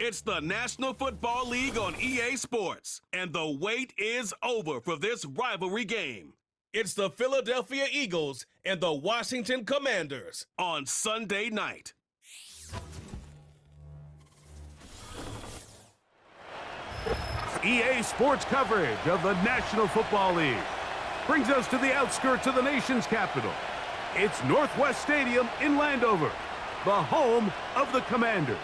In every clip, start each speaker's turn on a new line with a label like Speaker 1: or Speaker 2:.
Speaker 1: It's the National Football League on EA Sports, and the wait is over for this rivalry game. It's the Philadelphia Eagles and the Washington Commanders on Sunday night.
Speaker 2: EA Sports coverage of the National Football League brings us to the outskirts of the nation's capital. It's Northwest Stadium in Landover, the home of the Commanders.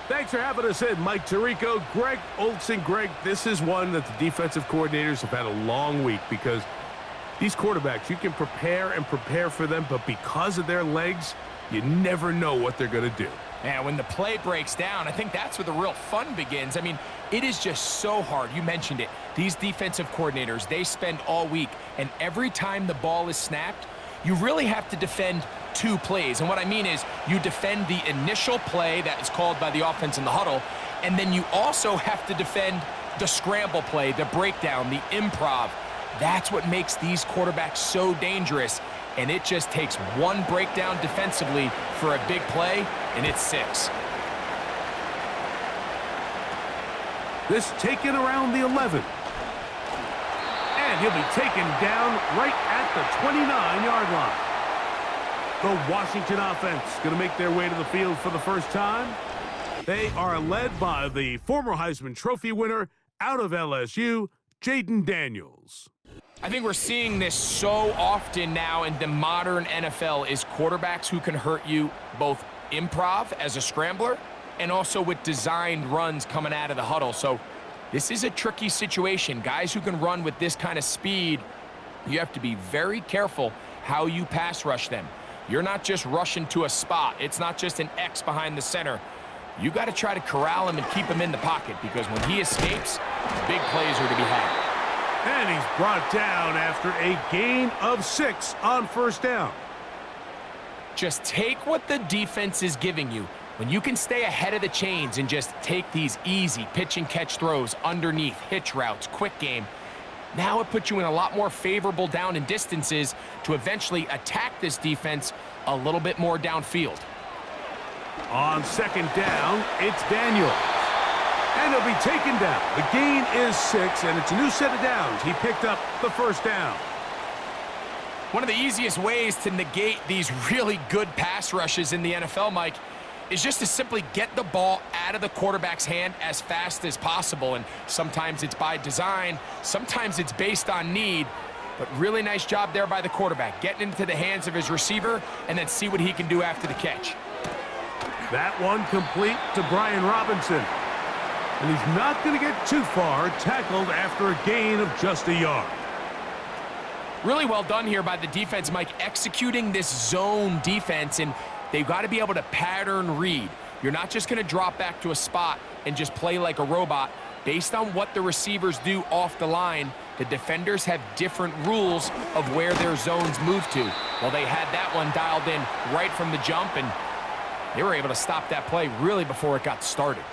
Speaker 2: Thanks for having us in, Mike Tirico, Greg Olson. Greg, this is one that the defensive coordinators have had a long week because these quarterbacks, you can prepare and prepare for them, but because of their legs, you never know what they're going to do.
Speaker 3: Man, when the play breaks down, I think that's where the real fun begins. I mean, it is just so hard. You mentioned it. These defensive coordinators, they spend all week, and every time the ball is snapped, you really have to defend two plays. And what I mean is you defend the initial play that is called by the offense in the huddle, and then you also have to defend the scramble play, the breakdown, the improv. That's what makes these quarterbacks so dangerous. And it just takes one breakdown defensively for a big play, and it's 6.
Speaker 2: This taken around the 11. And he'll be taken down right at the 29-yard line. The Washington offense going to make their way to the field for the first time. They are led by the former Heisman Trophy winner out of LSU, Jaden Daniels.
Speaker 3: I think we're seeing this so often now in the modern NFL is quarterbacks who can hurt you both improv as a scrambler and also with designed runs coming out of the huddle. So this is a tricky situation. Guys who can run with this kind of speed, you have to be very careful how you pass rush them. You're not just rushing to a spot. It's not just an X behind the center. You got to try to corral him and keep him in the pocket because when he escapes, big plays are to be had.
Speaker 2: And he's brought down after a gain of 6 on first down.
Speaker 3: Just take what the defense is giving you. When you can stay ahead of the chains and just take these easy pitch and catch throws underneath, hitch routes, quick game, now it puts you in a lot more favorable down and distances to eventually attack this defense a little bit more downfield.
Speaker 2: On second down, it's Daniels. And he'll be taken down. The gain is 6, and it's a new set of downs. He picked up the first down.
Speaker 3: One of the easiest ways to negate these really good pass rushes in the NFL, Mike, is just to simply get the ball out of the quarterback's hand as fast as possible. And sometimes it's by design, sometimes it's based on need. But really nice job there by the quarterback, getting into the hands of his receiver and then see what he can do after the catch.
Speaker 2: That one complete to Brian Robinson. And he's not going to get too far, tackled after a gain of just a yard.
Speaker 3: Really well done here by the defense, Mike, executing this zone defense, and they've got to be able to pattern read. You're not just going to drop back to a spot and just play like a robot. Based on what the receivers do off the line, the defenders have different rules of where their zones move to. Well, they had that one dialed in right from the jump, and they were able to stop that play really before it got started.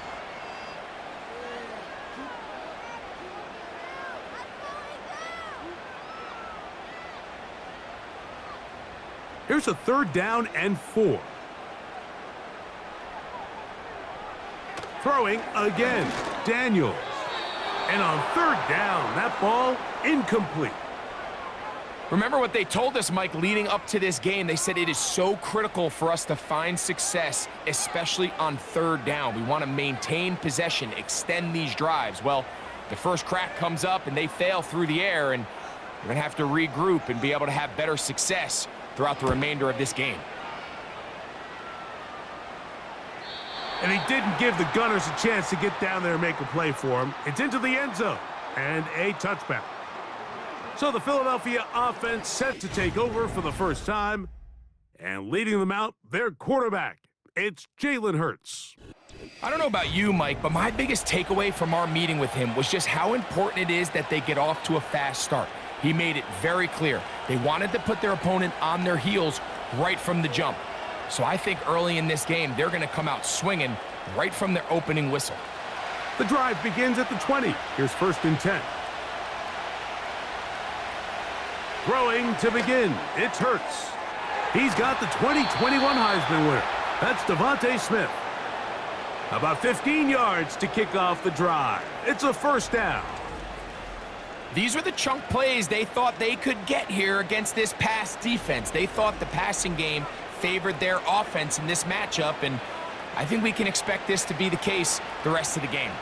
Speaker 2: Here's a third down and 4. Throwing again, Daniels. And on third down, that ball incomplete.
Speaker 3: Remember what they told us, Mike, leading up to this game. They said it is so critical for us to find success, especially on third down. We want to maintain possession, extend these drives. Well, the first crack comes up and they fail through the air, and we're going to have to regroup and be able to have better success throughout the remainder of this game.
Speaker 2: And he didn't give the Gunners a chance to get down there and make a play for him. It's into the end zone and a touchback. So the Philadelphia offense set to take over for the first time. And leading them out, their quarterback. It's Jalen Hurts.
Speaker 3: I don't know about you, Mike, but my biggest takeaway from our meeting with him was just how important it is that they get off to a fast start. He made it very clear. They wanted to put their opponent on their heels right from the jump. So I think early in this game, they're going to come out swinging right from their opening whistle.
Speaker 2: The drive begins at the 20. Here's first and 10. Throwing to begin, it's Hurts. He's got the 2021 Heisman winner. That's Devontae Smith. About 15 yards to kick off the drive. It's a first down.
Speaker 3: These are the chunk plays they thought they could get here against this pass defense. They thought the passing game favored their offense in this matchup, and I think we can expect this to be the case the rest of the game.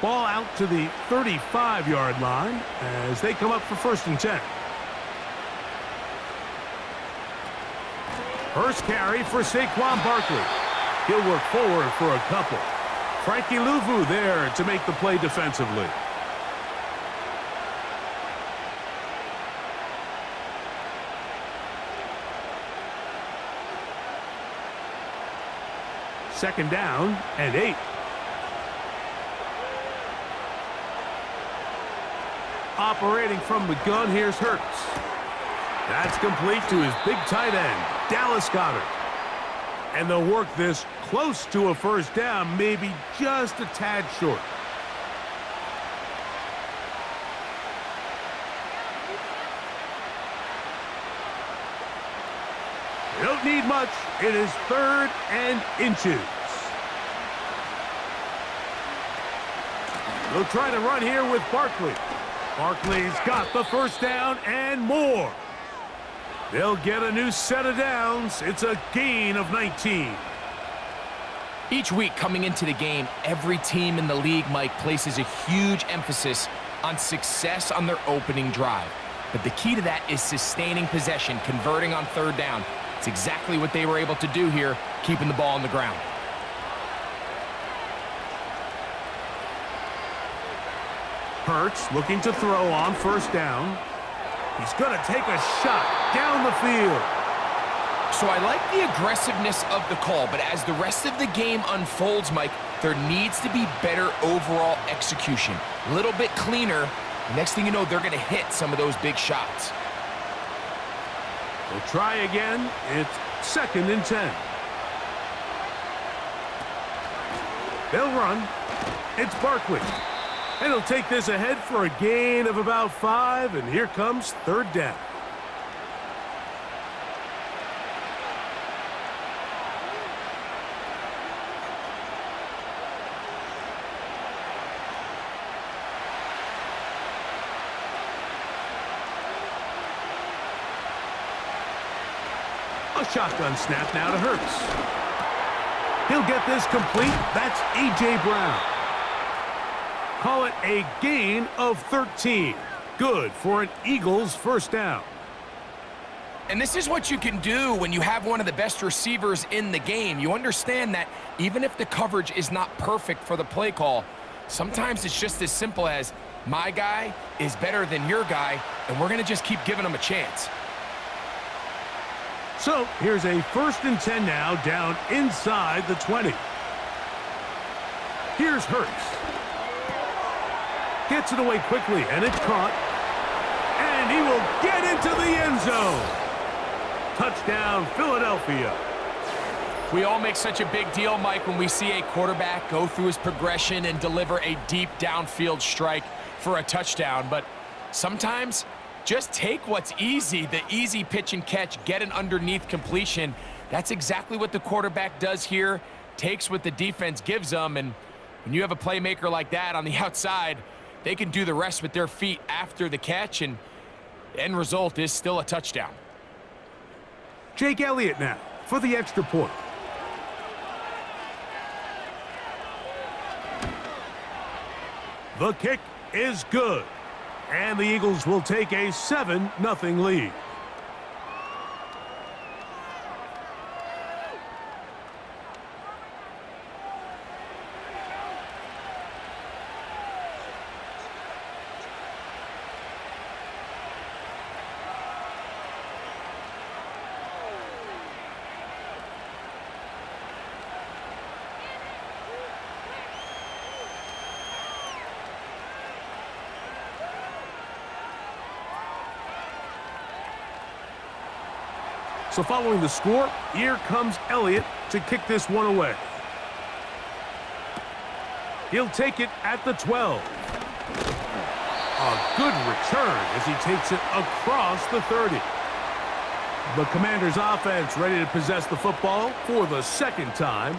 Speaker 2: Ball out to the 35-yard line as they come up for 1st and 10. First carry for Saquon Barkley. He'll work forward for a couple. Frankie Louvu there to make the play defensively. Second down and 8. Operating from the gun, here's Hurts. That's complete to his big tight end, Dallas Goedert. And they'll work this close to a first down, maybe just a tad short. They don't need much. It is 3rd and inches. They'll try to run here with Barkley. Barkley's got the first down and more. They'll get a new set of downs. It's a gain of 19.
Speaker 3: Each week coming into the game, every team in the league, Mike, places a huge emphasis on success on their opening drive. But the key to that is sustaining possession, converting on 3rd down. It's exactly what they were able to do here, keeping the ball on the ground.
Speaker 2: Hurts looking to throw on 1st down. He's going to take a shot down the field.
Speaker 3: So I like the aggressiveness of the call, but as the rest of the game unfolds, Mike, there needs to be better overall execution. A little bit cleaner. Next thing you know, they're going to hit some of those big shots.
Speaker 2: They'll try again. It's 2nd and 10. They'll run. It's Barkley. And he'll take this ahead for a gain of about 5, and here comes 3rd down. A shotgun snap now to Hurts. He'll get this complete. That's A.J. Brown. Call it a gain of 13. Good for an Eagles first down.
Speaker 3: And this is what you can do when you have one of the best receivers in the game. You understand that even if the coverage is not perfect for the play call, sometimes it's just as simple as my guy is better than your guy, and we're going to just keep giving him a chance.
Speaker 2: So here's a 1st and 10 now, down inside the 20. Here's Hurts. Gets it away quickly, and it's caught. And he will get into the end zone. Touchdown, Philadelphia.
Speaker 3: We all make such a big deal, Mike, when we see a quarterback go through his progression and deliver a deep downfield strike for a touchdown. But sometimes, just take what's easy, the easy pitch and catch, get an underneath completion. That's exactly what the quarterback does here, takes what the defense gives them, and when you have a playmaker like that on the outside, they can do the rest with their feet after the catch, and the end result is still a touchdown.
Speaker 2: Jake Elliott now for the extra point. The kick is good. And the Eagles will take a 7-0 lead. So following the score, here comes Elliott to kick this one away. He'll take it at the 12. A good return as he takes it across the 30. The Commanders' offense ready to possess the football for the 2nd time.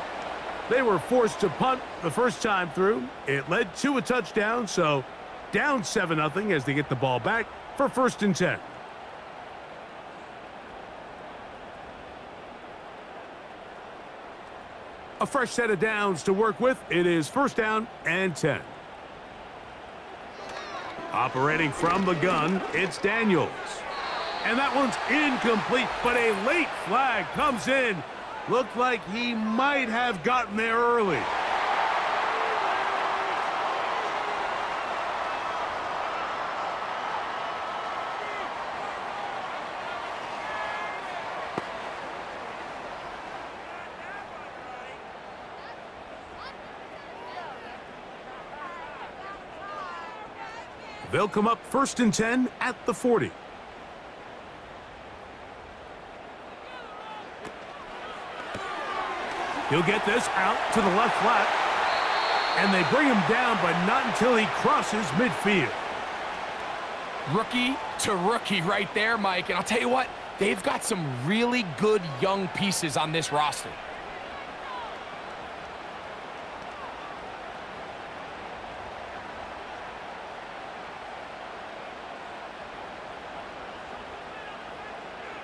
Speaker 2: They were forced to punt the first time through. It led to a touchdown, so down 7-0 as they get the ball back for 1st and 10. A fresh set of downs to work with. It is 1st down and 10. Operating from the gun, it's Daniels. And that one's incomplete, but a late flag comes in. Looked like he might have gotten there early. They'll come up 1st and 10 at the 40. He'll get this out to the left flat. And they bring him down, but not until he crosses midfield.
Speaker 3: Rookie to rookie right there, Mike. And I'll tell you what, they've got some really good young pieces on this roster.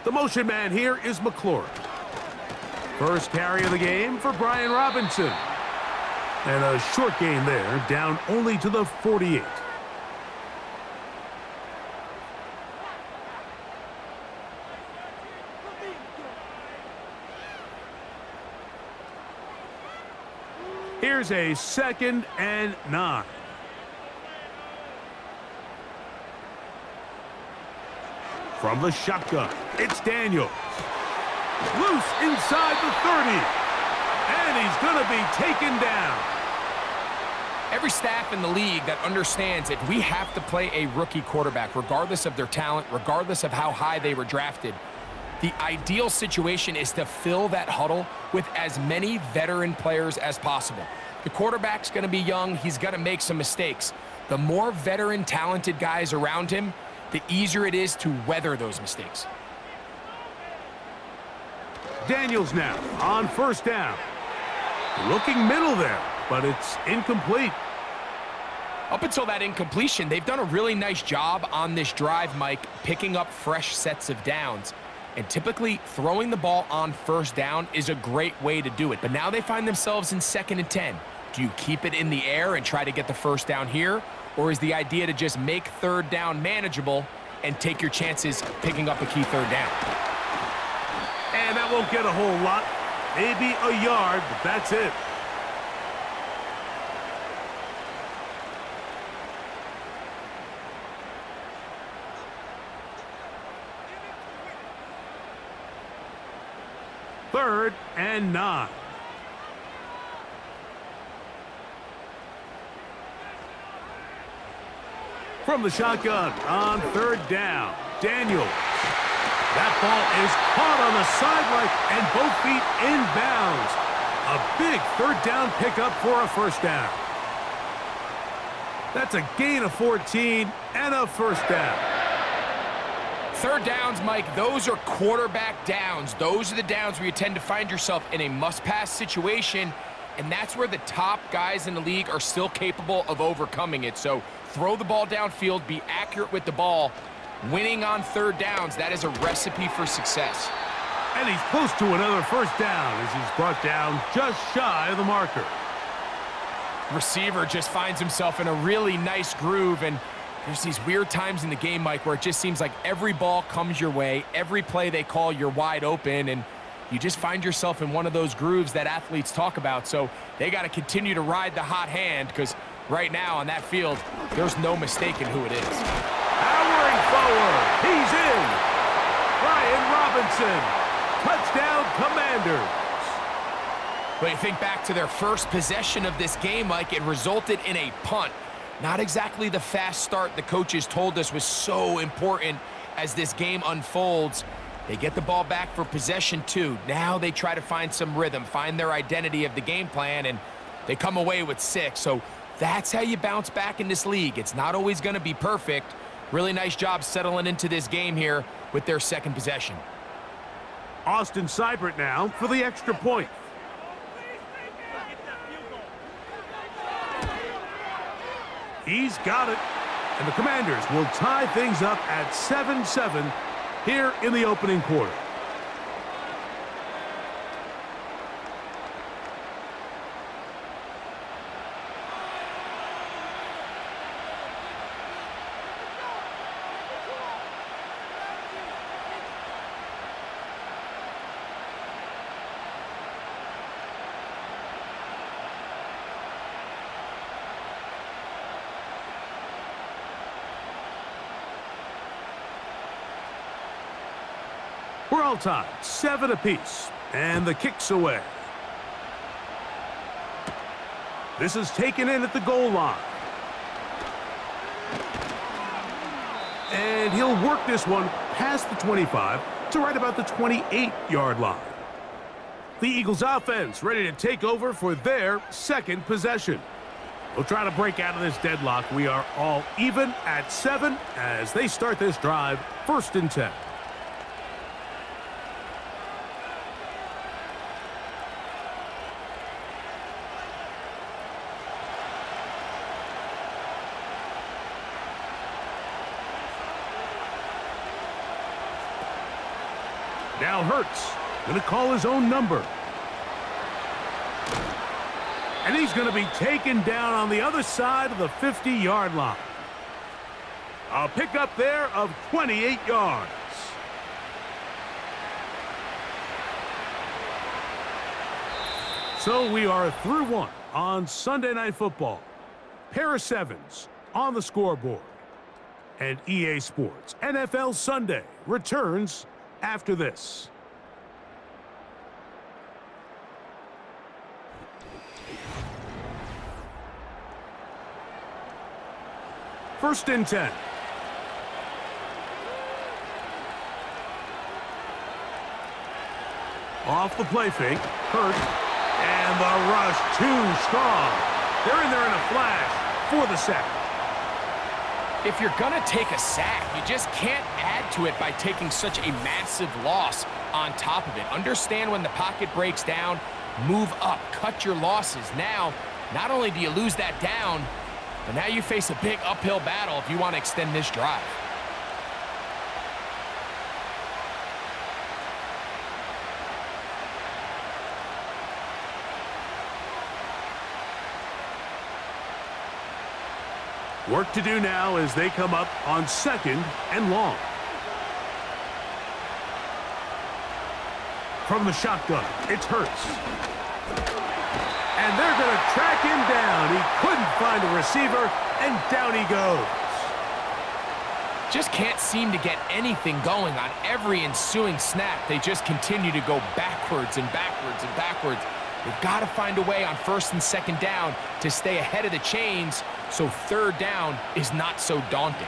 Speaker 2: The motion man here is McLaurin. First carry of the game for Brian Robinson. And a short gain there, down only to the 48. Here's a 2nd and 9. From the shotgun, it's Daniels. Loose inside the 30. And he's going to be taken down.
Speaker 3: Every staff in the league that understands if we have to play a rookie quarterback, regardless of their talent, regardless of how high they were drafted, the ideal situation is to fill that huddle with as many veteran players as possible. The quarterback's going to be young. He's going to make some mistakes. The more veteran, talented guys around him, the easier it is to weather those mistakes.
Speaker 2: Daniels now on 1st down. Looking middle there, but it's incomplete.
Speaker 3: Up until that incompletion, they've done a really nice job on this drive, Mike, picking up fresh sets of downs. And typically, throwing the ball on 1st down is a great way to do it. But now they find themselves in 2nd and 10. Do you keep it in the air and try to get the 1st down here? Or is the idea to just make 3rd down manageable and take your chances picking up a key 3rd down?
Speaker 2: And that won't get a whole lot. Maybe a yard, but that's it. Third and 9. From the shotgun on 3rd down, Daniels. That ball is caught on the sideline and both feet inbounds. A big 3rd down pickup for a 1st down. That's a gain of 14 and a 1st down.
Speaker 3: 3rd downs, Mike, those are quarterback downs. Those are the downs where you tend to find yourself in a must-pass situation, and that's where the top guys in the league are still capable of overcoming it. So throw the ball downfield, be accurate with the ball. Winning on 3rd downs, that is a recipe for success.
Speaker 2: And he's close to another 1st down as he's brought down just shy of the marker.
Speaker 3: Receiver just finds himself in a really nice groove, and there's these weird times in the game, Mike, where it just seems like every ball comes your way, every play they call, you're wide open, and you just find yourself in one of those grooves that athletes talk about. So they got to continue to ride the hot hand, because right now on that field, there's no mistaking who it is.
Speaker 2: Powering forward, he's in. Brian Robinson, touchdown Commanders.
Speaker 3: But you think back to their first possession of this game, Mike, it resulted in a punt. Not exactly the fast start the coaches told us was so important as this game unfolds. They get the ball back for possession 2. Now they try to find some rhythm, find their identity of the game plan, and they come away with 6. So that's how you bounce back in this league. It's not always going to be perfect. Really nice job settling into this game here with their 2nd possession.
Speaker 2: Austin Seibert now for the extra point. He's got it. And the Commanders will tie things up at 7-7 here in the opening quarter. We're all tied, 7 apiece, and the kick's away. This is taken in at the goal line. And he'll work this one past the 25 to right about the 28-yard line. The Eagles offense ready to take over for their second possession. We'll try to break out of this deadlock. We are all even at 7 as they start this drive, 1st and 10. Now Hurts going to call his own number. And he's going to be taken down on the other side of the 50-yard line. A pickup there of 28 yards. So we are through one on Sunday Night Football. Pair of 7s on the scoreboard. And EA Sports NFL Sunday returns after this. First and 10. Off the play fake, Hurt, and the rush too strong. They're in there in a flash for the sack.
Speaker 3: If you're going to take a sack, you just can't add to it by taking such a massive loss on top of it. Understand when the pocket breaks down, move up, cut your losses. Now, not only do you lose that down, but now you face a big uphill battle if you want to extend this drive.
Speaker 2: Work to do now as they come up on 2nd and long. From the shotgun, it's Hurts. And they're going to track him down. He couldn't find a receiver, and down he goes.
Speaker 3: Just can't seem to get anything going on every ensuing snap. They just continue to go backwards and backwards and backwards. They've got to find a way on 1st and 2nd down to stay ahead of the chains so 3rd down is not so daunting.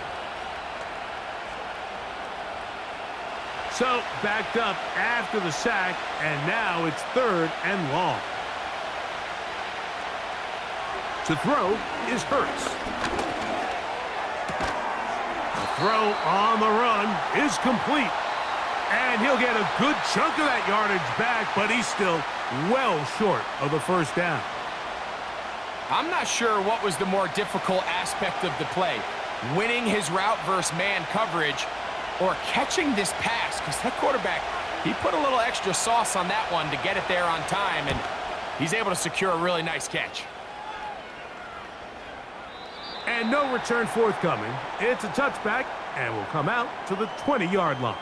Speaker 2: So backed up after the sack, and now it's 3rd and long. To throw is Hurts. The throw on the run is complete. And he'll get a good chunk of that yardage back, but he's still well short of the 1st down.
Speaker 3: I'm not sure what was the more difficult aspect of the play, winning his route versus man coverage or catching this pass, because that quarterback, he put a little extra sauce on that one to get it there on time, and he's able to secure a really nice catch.
Speaker 2: And no return forthcoming. It's a touchback and will come out to the 20-yard line.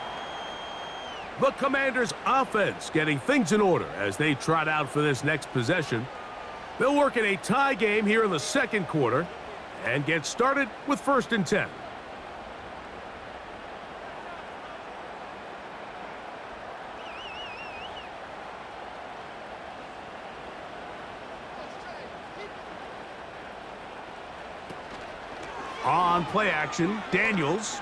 Speaker 2: The Commanders' offense getting things in order as they trot out for this next possession. They'll work in a tie game here in the 2nd quarter and get started with 1st and 10. On play action, Daniels.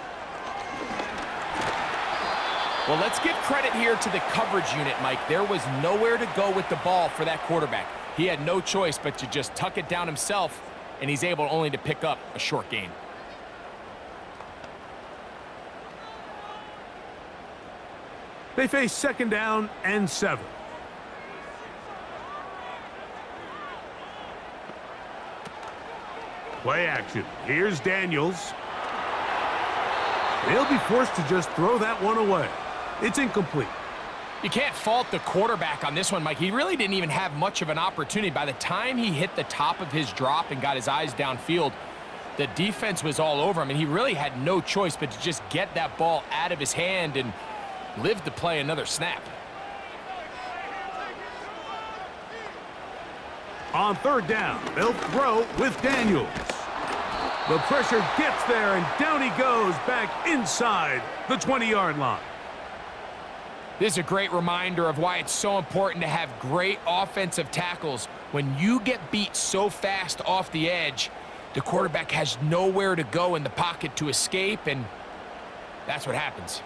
Speaker 3: Well, let's give credit here to the coverage unit, Mike. There was nowhere to go with the ball for that quarterback. He had no choice but to just tuck it down himself, and he's able only to pick up a short gain.
Speaker 2: They face 2nd down and 7. Play action. Here's Daniels. They'll be forced to just throw that one away. It's incomplete.
Speaker 3: You can't fault the quarterback on this one, Mike. He really didn't even have much of an opportunity. By the time he hit the top of his drop and got his eyes downfield, the defense was all over him, and he really had no choice but to just get that ball out of his hand and live to play another snap.
Speaker 2: On third down, they'll throw with Daniels. The pressure gets there, and down he goes back inside the 20-yard line.
Speaker 3: This is a great reminder of why it's so important to have great offensive tackles. When you get beat so fast off the edge, the quarterback has nowhere to go in the pocket to escape, and that's what happens.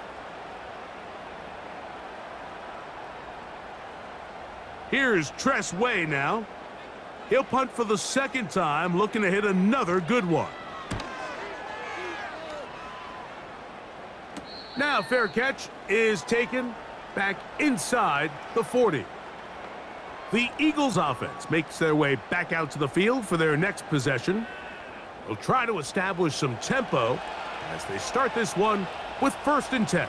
Speaker 2: Here's Tress Way now. He'll punt for the second time, looking to hit another good one. Now fair catch is taken back inside the 40. The Eagles offense makes their way back out to the field for their next possession. They'll try to establish some tempo as they start this one with 1st and 10.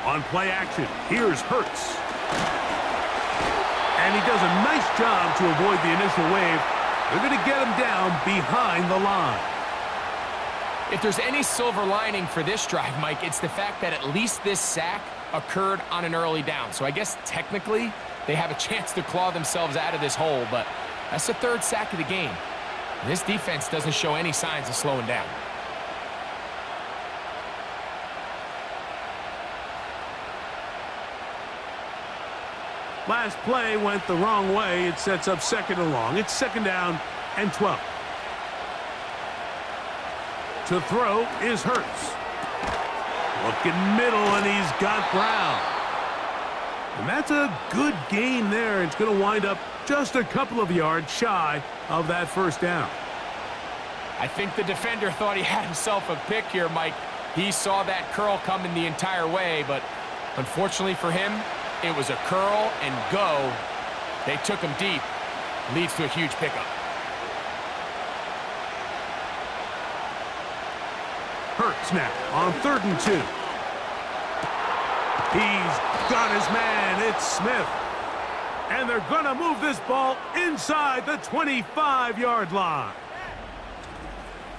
Speaker 2: On play action, here's Hurts. And he does a nice job to avoid the initial wave. They're going to get him down behind the line.
Speaker 3: If there's any silver lining for this drive, Mike, it's the fact that at least this sack occurred on an early down. So I guess technically they have a chance to claw themselves out of this hole, but that's the 3rd sack of the game. And this defense doesn't show any signs of slowing down.
Speaker 2: Last play went the wrong way. It sets up 2nd and long. It's 2nd down and 12. To throw is Hurts. Looking middle, and he's got Brown. And that's a good gain there. It's going to wind up just a couple of yards shy of that 1st down.
Speaker 3: I think the defender thought he had himself a pick here, Mike. He saw that curl coming the entire way, but unfortunately for him, it was a curl and go. They took him deep. Leads to a huge pickup.
Speaker 2: Hurts now on 3rd and 2. He's got his man. It's Smith. And they're going to move this ball inside the 25-yard line.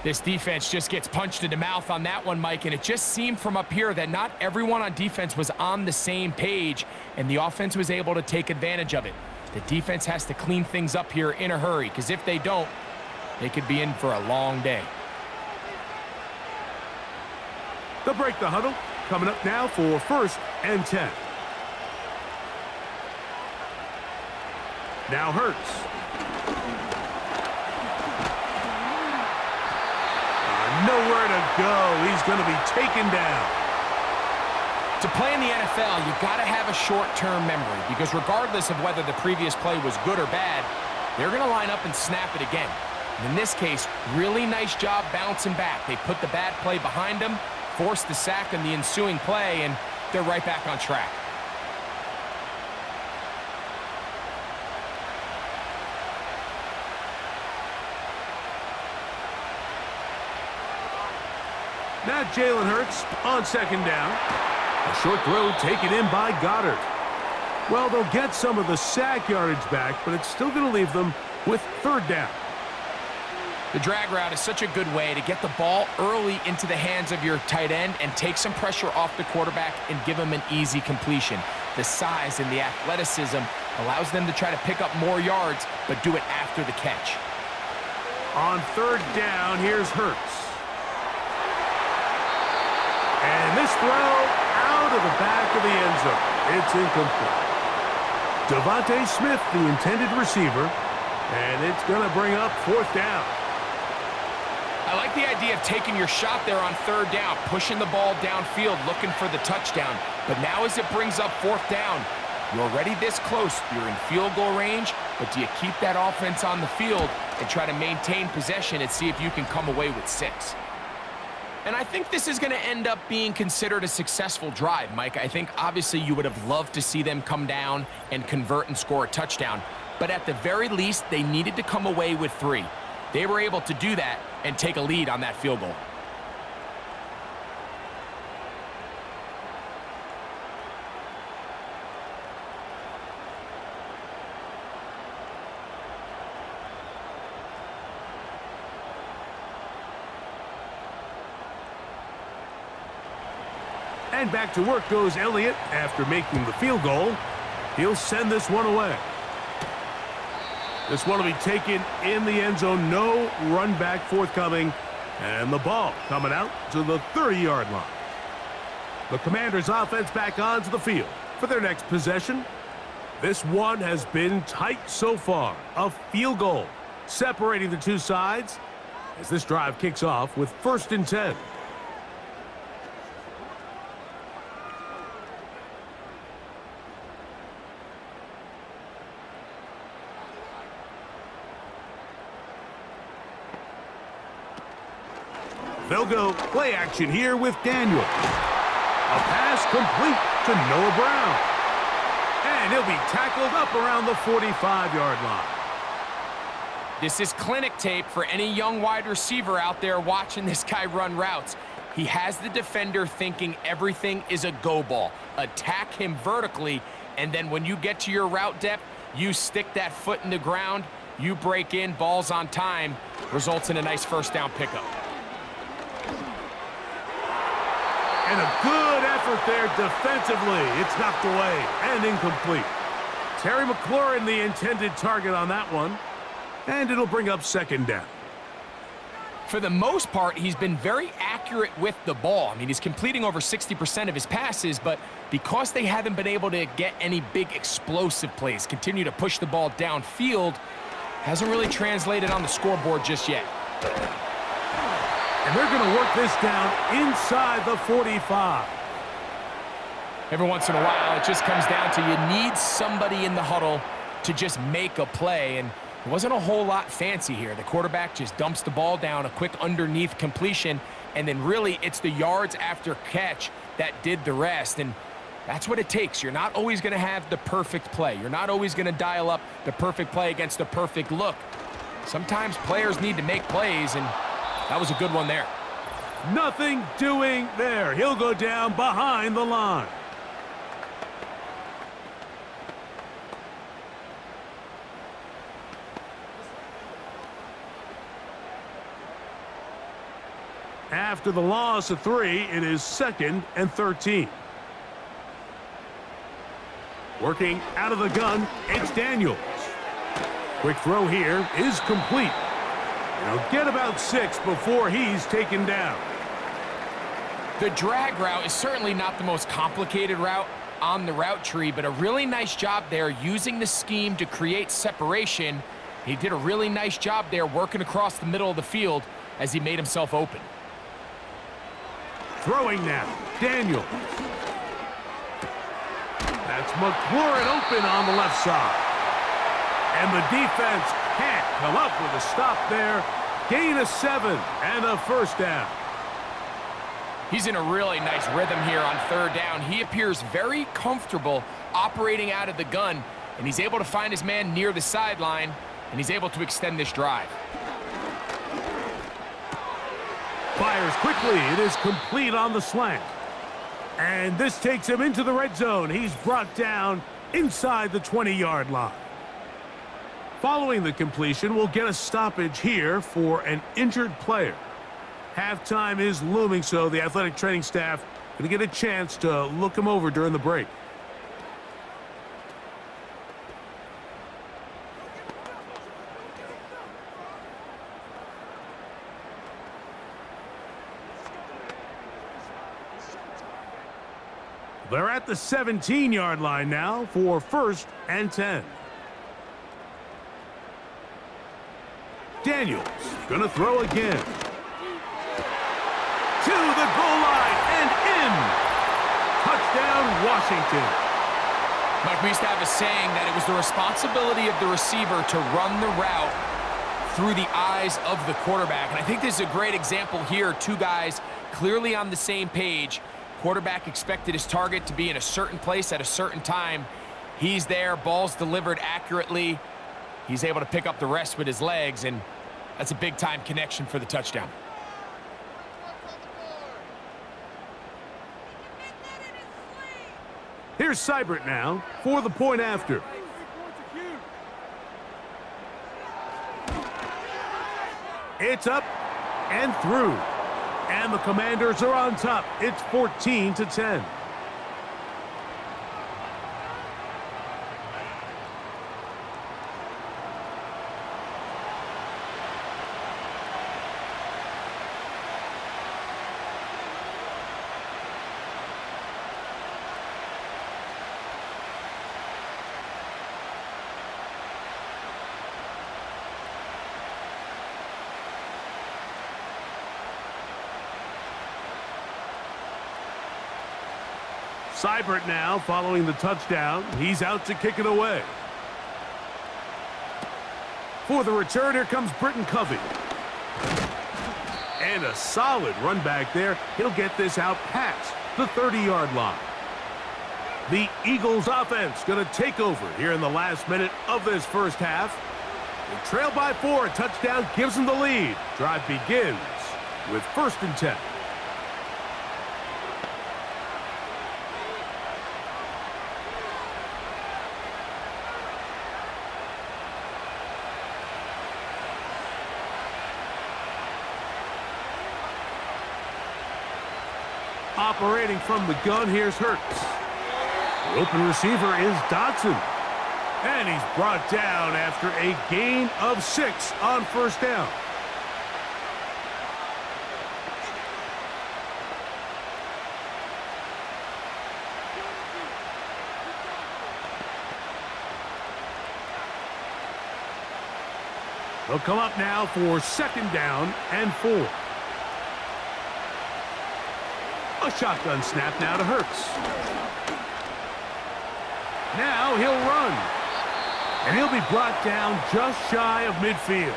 Speaker 3: This defense just gets punched in the mouth on that one, Mike, and it just seemed from up here that not everyone on defense was on the same page, and the offense was able to take advantage of it. The defense has to clean things up here in a hurry, because if they don't, they could be in for a long day.
Speaker 2: They'll break the huddle. Coming up now for 1st and 10. Now Hurts. Nowhere to go. He's going to be taken down.
Speaker 3: To play in the NFL, you've got to have a short-term memory, because regardless of whether the previous play was good or bad, they're going to line up and snap it again. And in this case, really nice job bouncing back. They put the bad play behind them, forced the sack in the ensuing play, and they're right back on track.
Speaker 2: Now Jalen Hurts on 2nd down. A short throw taken in by Goddard. Well, they'll get some of the sack yardage back, but it's still going to leave them with 3rd down.
Speaker 3: The drag route is such a good way to get the ball early into the hands of your tight end and take some pressure off the quarterback and give him an easy completion. The size and the athleticism allows them to try to pick up more yards, but do it after the catch.
Speaker 2: On 3rd down, here's Hurts. And this throw out of the back of the end zone. It's incomplete. Devontae Smith, the intended receiver, and it's going to bring up 4th down.
Speaker 3: I like the idea of taking your shot there on 3rd down, pushing the ball downfield, looking for the touchdown. But now as it brings up 4th down, You're already this close. You're in field goal range, but do you keep that offense on the field and try to maintain possession and see if you can come away with 6? And I think this is going to end up being considered a successful drive, Mike. I think obviously you would have loved to see them come down and convert and score a touchdown. But at the very least, they needed to come away with 3. They were able to do that and take a lead on that field goal.
Speaker 2: And back to work goes Elliott after making the field goal. He'll send this one away. This one will be taken in the end zone. No run back forthcoming. And the ball coming out to the 30-yard line. The Commanders' offense back onto the field for their next possession. This one has been tight so far. A field goal separating the two sides as this drive kicks off with 1st and 10. They'll go play action here with Daniel. A pass complete to Noah Brown. And he'll be tackled up around the 45-yard line.
Speaker 3: This is clinic tape for any young wide receiver out there watching this guy run routes. He has the defender thinking everything is a go ball. Attack him vertically, and then when you get to your route depth, you stick that foot in the ground, you break in, ball's on time, results in a nice 1st down pickup.
Speaker 2: And a good effort there defensively. It's knocked away and incomplete. Terry McLaurin, the intended target on that one. And it'll bring up 2nd down.
Speaker 3: For the most part, he's been very accurate with the ball. I mean, he's completing over 60% of his passes, but because they haven't been able to get any big explosive plays, continue to push the ball downfield, hasn't really translated on the scoreboard just yet.
Speaker 2: And they're going to work this down inside the 45.
Speaker 3: Every once in a while, it just comes down to you need somebody in the huddle to just make a play, and it wasn't a whole lot fancy here. The quarterback just dumps the ball down, a quick underneath completion, and then really it's the yards after catch that did the rest, and that's what it takes. You're not always going to have the perfect play. You're not always going to dial up the perfect play against the perfect look. Sometimes players need to make plays, and that was a good one there.
Speaker 2: Nothing doing there. He'll go down behind the line. After the loss of 3, it is 2nd and 13. Working out of the gun, it's Daniels. Quick throw here is complete. He'll get about 6 before he's taken down.
Speaker 3: The drag route is certainly not the most complicated route on the route tree, but a really nice job there using the scheme to create separation. He did a really nice job there working across the middle of the field as he made himself open.
Speaker 2: Throwing now, Daniels. That's McLaurin open on the left side. And the defense can't come up with a stop there. Gain of 7 and a 1st down.
Speaker 3: He's in a really nice rhythm here on 3rd down. He appears very comfortable operating out of the gun, and he's able to find his man near the sideline, and he's able to extend this drive.
Speaker 2: Fires quickly. It is complete on the slant. And this takes him into the red zone. He's brought down inside the 20-yard line. Following the completion, we'll get a stoppage here for an injured player. Halftime is looming, so the athletic training staff going to get a chance to look him over during the break. They're at the 17-yard line now for 1st and 10. Daniels gonna throw again. To the goal line and in. Touchdown, Washington.
Speaker 3: Mike, we used to have a saying that it was the responsibility of the receiver to run the route through the eyes of the quarterback. And I think this is a great example here. Two guys clearly on the same page. Quarterback expected his target to be in a certain place at a certain time. He's there, ball's delivered accurately. He's able to pick up the rest with his legs, and that's a big-time connection for the touchdown.
Speaker 2: Here's Seibert now for the point after. It's up and through. And the Commanders are on top. It's 14-10. Seibert now following the touchdown. He's out to kick it away. For the return, here comes Britton Covey. And a solid run back there. He'll get this out past the 30-yard line. The Eagles offense going to take over here in the last minute of this first half. They trail by 4. A touchdown gives them the lead. Drive begins with 1st and 10. Operating from the gun, here's Hurts. The open receiver is Dotson. And he's brought down after a gain of 6 on 1st down. They'll come up now for 2nd down and 4. A shotgun snap now to Hurts. Now he'll run. And he'll be brought down just shy of midfield.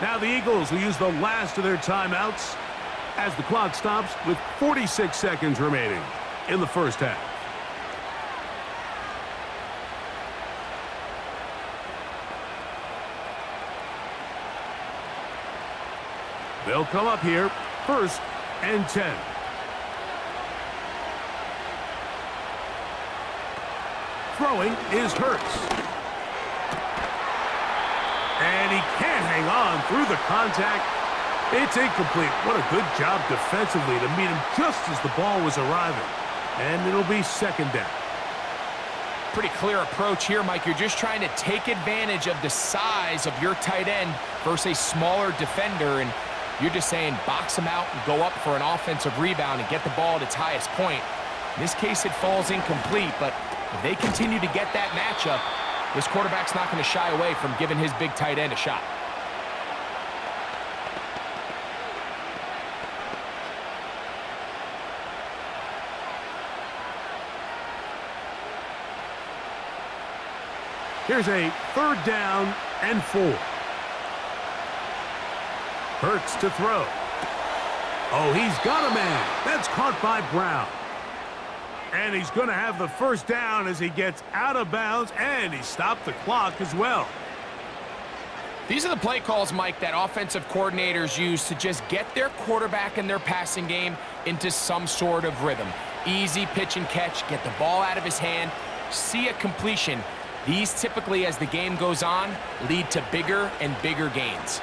Speaker 2: Now the Eagles will use the last of their timeouts as the clock stops with 46 seconds remaining in the first half. They'll come up here 1st and 10. Throwing is Hurts. And he can't hang on through the contact. It's incomplete. What a good job defensively to meet him just as the ball was arriving. And it'll be 2nd down.
Speaker 3: Pretty clear approach here, Mike. You're just trying to take advantage of the size of your tight end versus a smaller defender, and you're just saying box him out and go up for an offensive rebound and get the ball at its highest point. In this case, it falls incomplete, but if they continue to get that matchup, this quarterback's not going to shy away from giving his big tight end a shot.
Speaker 2: Here's a 3rd down and 4. Hurts to throw. Oh, he's got a man. That's caught by Brown. And he's going to have the 1st down as he gets out of bounds, and he stopped the clock as well.
Speaker 3: These are the play calls, Mike, that offensive coordinators use to just get their quarterback and their passing game into some sort of rhythm. Easy pitch and catch, get the ball out of his hand, see a completion. These typically, as the game goes on, lead to bigger and bigger gains.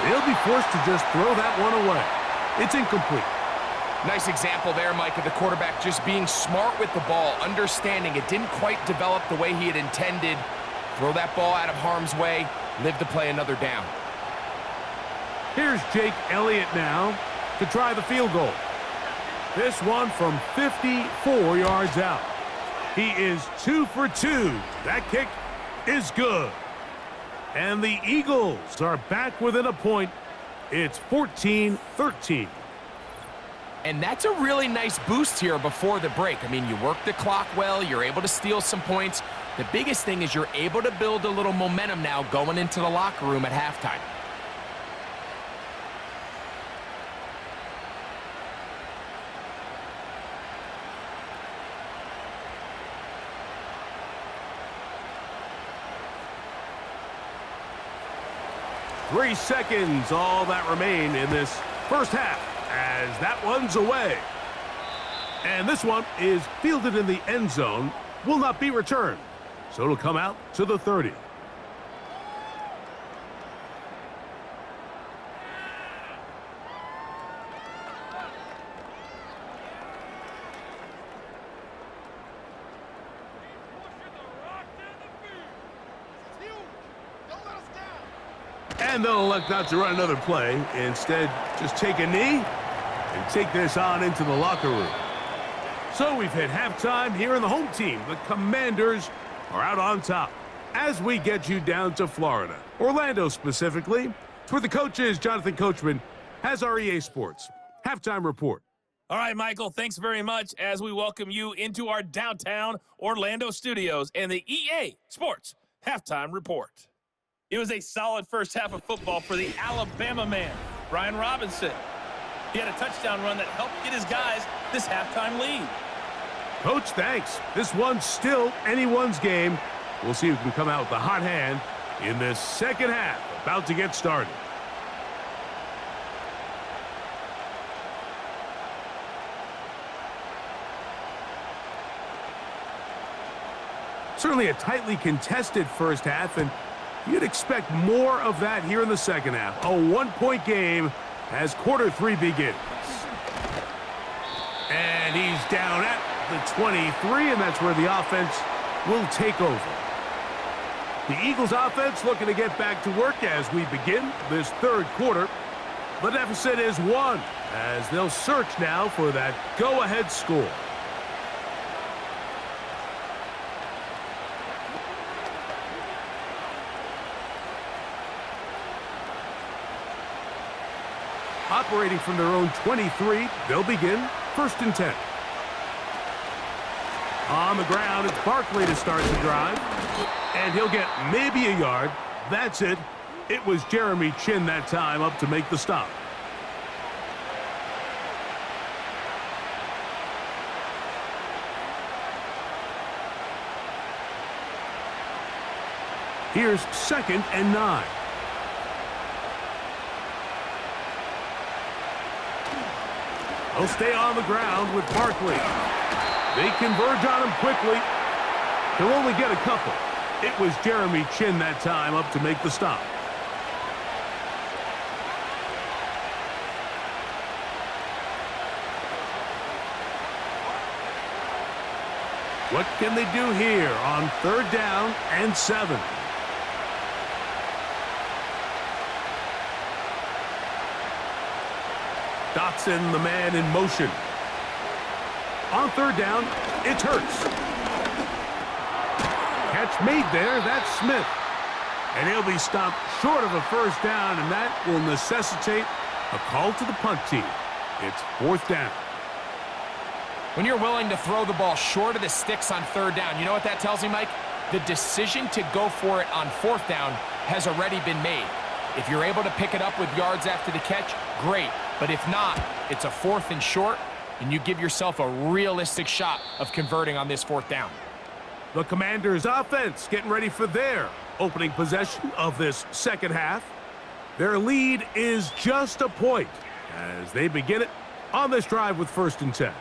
Speaker 2: They'll be forced to just throw that one away. It's incomplete.
Speaker 3: Nice example there, Mike, of the quarterback just being smart with the ball, understanding it didn't quite develop the way he had intended. Throw that ball out of harm's way, live to play another down.
Speaker 2: Here's Jake Elliott now to try the field goal. This one from 54 yards out. He is 2 for 2. That kick is good. And the Eagles are back within a point. It's 14-13.
Speaker 3: And that's a really nice boost here before the break. I mean, you work the clock well, you're able to steal some points. The biggest thing is you're able to build a little momentum now going into the locker room at halftime.
Speaker 2: Three seconds, all that remain in this first half, as that one's away. And this one is fielded in the end zone, will not be returned. So it'll come out to the 30. And they'll elect not to run another play. Instead, just take a knee and take this on into the locker room. So we've hit halftime here in the home team. The Commanders are out on top. As we get you down to Florida, Orlando specifically, it's where the coach is. Jonathan Coachman has our EA Sports halftime report.
Speaker 4: All right, Michael, thanks very much as we welcome you into our downtown Orlando studios and the EA Sports halftime report. It was a solid first half of football for the Alabama man, Brian Robinson. He had a touchdown run that helped get his guys this halftime lead.
Speaker 2: Coach, thanks. This one's still anyone's game. We'll see who can come out with the hot hand in this second half, about to get started. Certainly a tightly contested first half, and you'd expect more of that here in the second half. A one-point game as quarter three begins. And he's down at the 23, and that's where the offense will take over. The Eagles offense looking to get back to work as we begin this third quarter. The deficit is 1 as they'll search now for that go-ahead score. Operating from their own 23, they'll begin 1st and 10. On the ground, it's Barkley to start the drive. And he'll get maybe a yard. That's it. It was Jeremy Chin that time up to make the stop. Here's 2nd and 9. They'll stay on the ground with Barkley. They converge on him quickly. He'll only get a couple. It was Jeremy Chin that time up to make the stop. What can they do here on 3rd down and 7? Dotson, the man in motion. On 3rd down, it's Hurts. Catch made there, that's Smith. And he'll be stopped short of a 1st down, and that will necessitate a call to the punt team. It's 4th down.
Speaker 3: When you're willing to throw the ball short of the sticks on 3rd down, you know what that tells me, Mike? The decision to go for it on 4th down has already been made. If you're able to pick it up with yards after the catch, great. But if not, it's a 4th and short, and you give yourself a realistic shot of converting on this 4th down.
Speaker 2: The Commanders' offense getting ready for their opening possession of this second half. Their lead is just a point as they begin it on this drive with 1st and 10.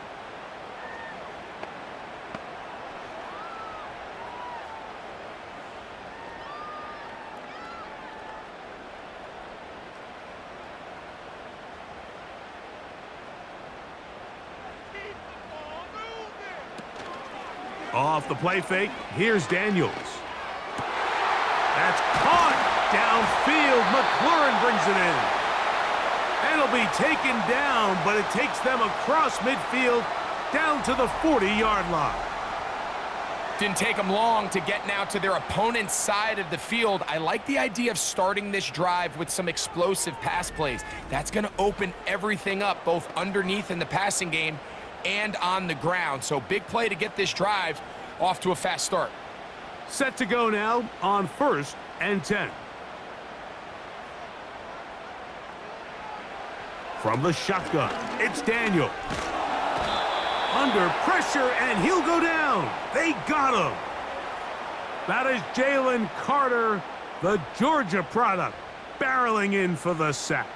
Speaker 2: Off the play fake, here's Daniels. That's caught downfield. McLaurin brings it in. And it'll be taken down, but it takes them across midfield down to the 40-yard line.
Speaker 3: Didn't take them long to get now to their opponent's side of the field. I like the idea of starting this drive with some explosive pass plays. That's going to open everything up, both underneath in the passing game and on the ground. So big play to get this drive off to a fast start.
Speaker 2: Set to go now on 1st and 10. From the shotgun, it's Daniel. Under pressure, and he'll go down. They got him. That is Jalen Carter, the Georgia product, barreling in for the sack.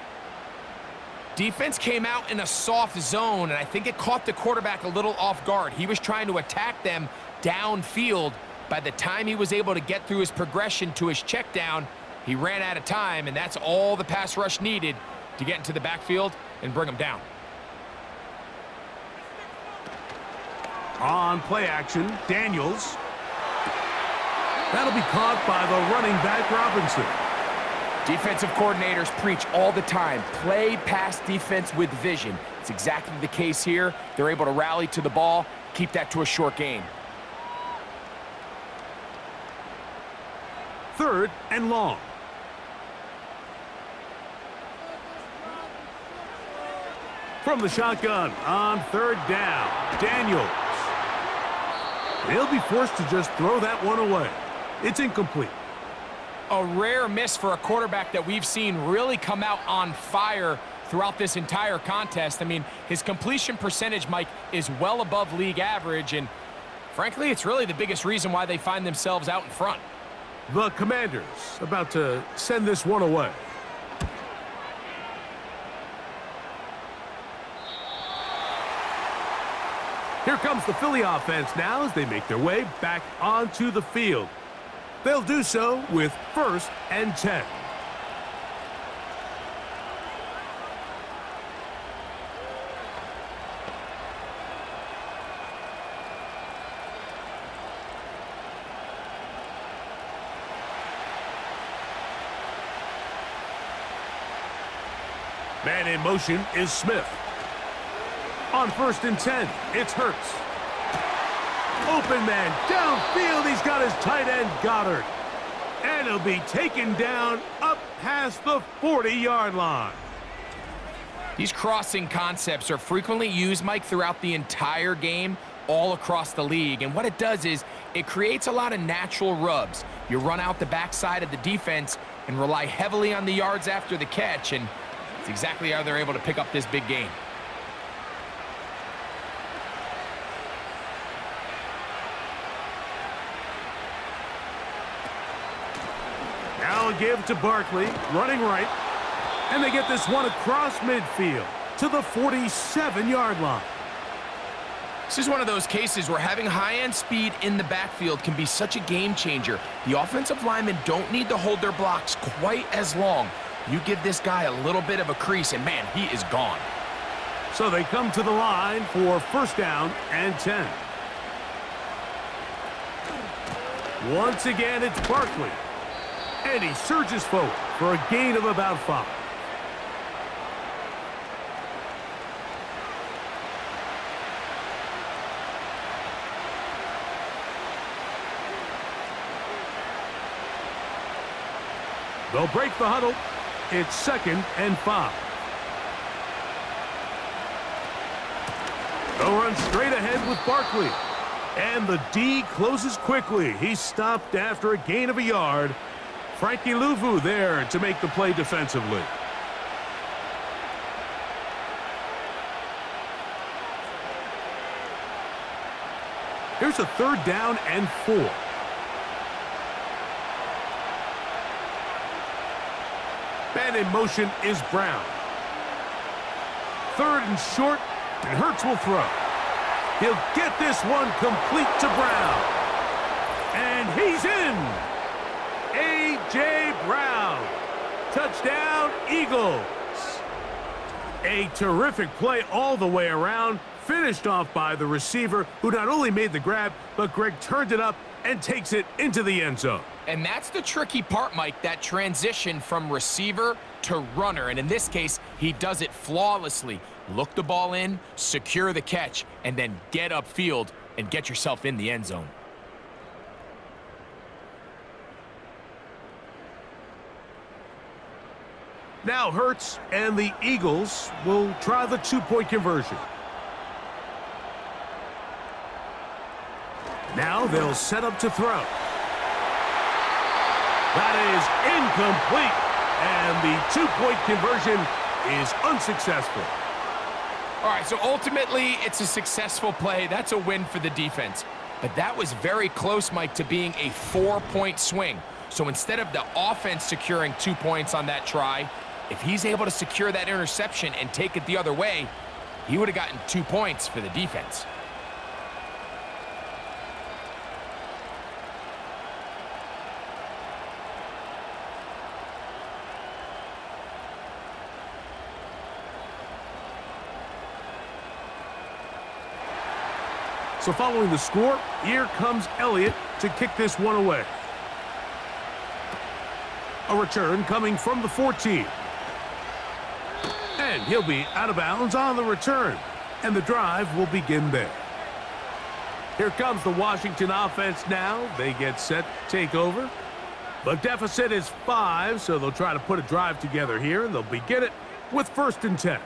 Speaker 3: Defense came out in a soft zone, and I think it caught the quarterback a little off guard. He was trying to attack them downfield. By the time he was able to get through his progression to his check down, he ran out of time, and that's all the pass rush needed to get into the backfield and bring him down.
Speaker 2: On play action, Daniels. That'll be caught by the running back, Robinson.
Speaker 3: Defensive coordinators preach all the time, play pass defense with vision. It's exactly the case here. They're able to rally to the ball, keep that to a short game.
Speaker 2: 3rd and long. From the shotgun on 3rd down, Daniels. He'll be forced to just throw that one away. It's incomplete.
Speaker 3: A rare miss for a quarterback that we've seen really come out on fire throughout this entire contest. I mean, his completion percentage, Mike, is well above league average, and frankly, it's really the biggest reason why they find themselves out in front.
Speaker 2: The Commanders about to send this one away. Here comes the Philly offense now as they make their way back onto the field. They'll do so with 1st and 10. Man in motion is Smith. On 1st and 10, it's Hurts. Open man downfield. He's got his tight end, Goddard. And he'll be taken down up past the 40-yard line.
Speaker 3: These crossing concepts are frequently used, Mike, throughout the entire game, all across the league. And what it does is it creates a lot of natural rubs. You run out the backside of the defense and rely heavily on the yards after the catch, and it's exactly how they're able to pick up this big game.
Speaker 2: Now a give to Barkley, running right. And they get this one across midfield to the 47-yard line.
Speaker 3: This is one of those cases where having high-end speed in the backfield can be such a game changer. The offensive linemen don't need to hold their blocks quite as long. You give this guy a little bit of a crease, and man, he is gone.
Speaker 2: So they come to the line for 1st down and 10. Once again, it's Barkley. And he surges forward for a gain of about 5. They'll break the huddle. It's 2nd and 5. They'll run straight ahead with Barkley. And the D closes quickly. He's stopped after a gain of a yard. Frankie Louvu there to make the play defensively. Here's a 3rd down and 4. Man in motion is Brown. 3rd and short, and Hurts will throw. He'll get this one complete to Brown. And he's in. A.J. Brown. Touchdown, Eagles. A terrific play all the way around, finished off by the receiver, who not only made the grab, but Greg turned it up and takes it into the end zone.
Speaker 3: And that's the tricky part, Mike, that transition from receiver to runner. And in this case, he does it flawlessly. Look the ball in, secure the catch, and then get upfield and get yourself in the end zone.
Speaker 2: Now Hurts and the Eagles will try the two-point conversion. Now they'll set up to throw. That is incomplete, and the two-point conversion is unsuccessful.
Speaker 3: All right, so ultimately, it's a successful play. That's a win for the defense. But that was very close, Mike, to being a 4-point swing. So instead of the offense securing 2 points on that try, if he's able to secure that interception and take it the other way, he would have gotten 2 points for the defense.
Speaker 2: So following the score, here comes Elliott to kick this one away. A return coming from the 14. And he'll be out of bounds on the return. And the drive will begin there. Here comes the Washington offense now. They get set to take over. The deficit is 5, so they'll try to put a drive together here, and they'll begin it with 1st and 10.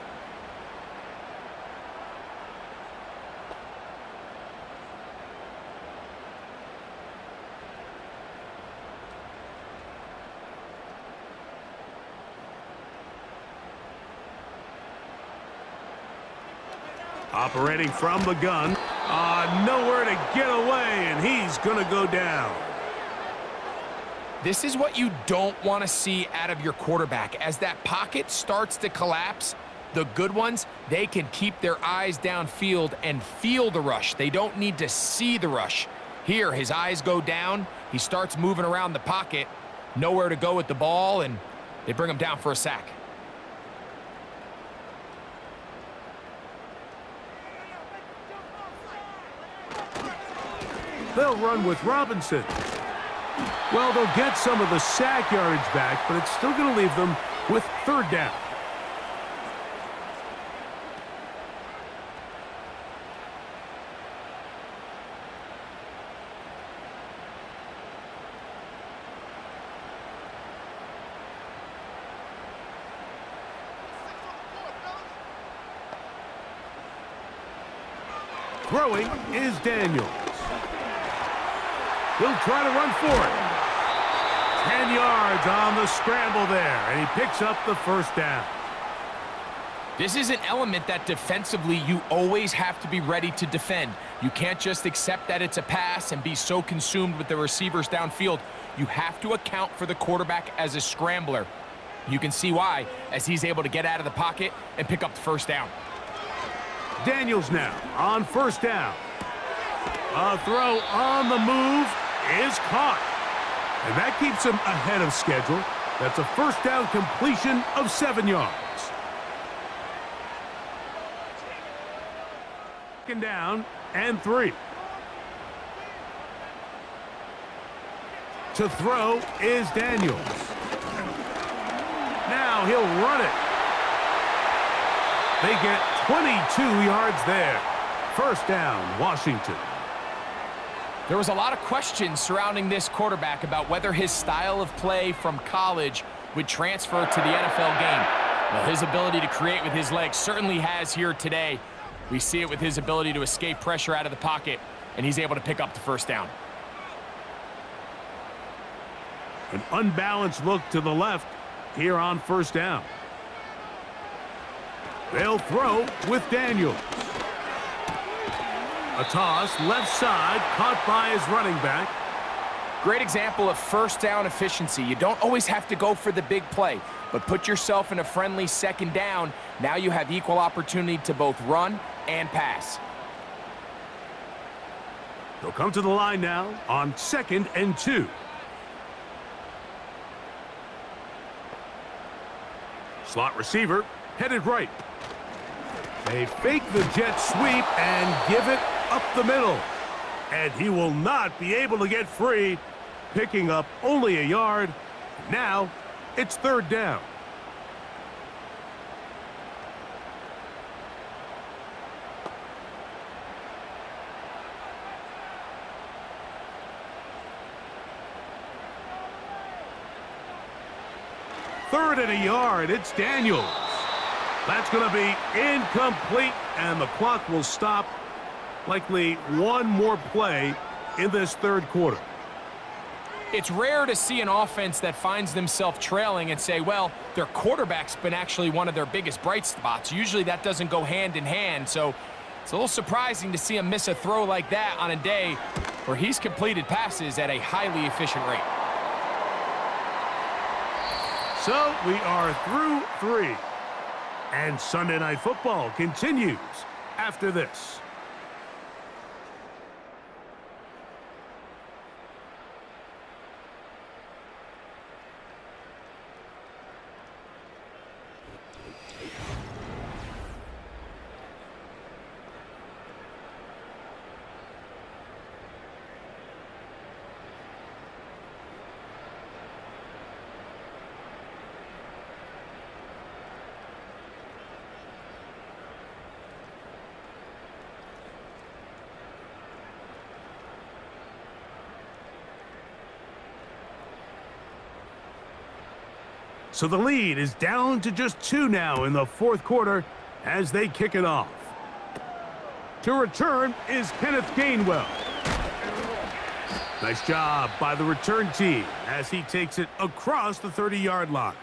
Speaker 2: Operating from the gun. Nowhere to get away, and he's going to go down.
Speaker 3: This is what you don't want to see out of your quarterback. As that pocket starts to collapse, the good ones, they can keep their eyes downfield and feel the rush. They don't need to see the rush. Here, his eyes go down. He starts moving around the pocket. Nowhere to go with the ball, and they bring him down for a sack.
Speaker 2: They'll run with Robinson. Well, they'll get some of the sack yardage back, but it's still going to leave them with 3rd down. Throwing is Daniels. He'll try to run for it. 10 yards on the scramble there, and he picks up the 1st down.
Speaker 3: This is an element that defensively you always have to be ready to defend. You can't just accept that it's a pass and be so consumed with the receivers downfield. You have to account for the quarterback as a scrambler. You can see why, as he's able to get out of the pocket and pick up the 1st down.
Speaker 2: Daniels now on 1st down. A throw on the move is caught. And that keeps him ahead of schedule. That's a 1st down completion of 7 yards. 2nd down and 3. To throw is Daniels. Now he'll run it. They get 22 yards there. 1st down, Washington.
Speaker 3: There was a lot of questions surrounding this quarterback about whether his style of play from college would transfer to the NFL game. Well, his ability to create with his legs certainly has here today. We see it with his ability to escape pressure out of the pocket, and he's able to pick up the 1st down.
Speaker 2: An unbalanced look to the left here on 1st down. They'll throw with Daniels. A toss left side, caught by his running back.
Speaker 3: Great example of 1st down efficiency. You don't always have to go for the big play, but put yourself in a friendly 2nd down. Now you have equal opportunity to both run and pass.
Speaker 2: They'll come to the line now on 2nd and 2. Slot receiver headed right. They fake the jet sweep and give it up the middle. And he will not be able to get free, picking up only a yard. Now it's 3rd down. 3rd and a yard. It's Daniels. That's going to be incomplete, and the clock will stop. Likely one more play in this 3rd quarter.
Speaker 3: It's rare to see an offense that finds themselves trailing and say, well, their quarterback's been actually one of their biggest bright spots. Usually that doesn't go hand in hand, so it's a little surprising to see him miss a throw like that on a day where he's completed passes at a highly efficient rate.
Speaker 2: So we are through 3. And Sunday Night Football continues after this. So the lead is down to just 2 now in the 4th quarter as they kick it off. To return is Kenneth Gainwell. Nice job by the return team as he takes it across the 30-yard line.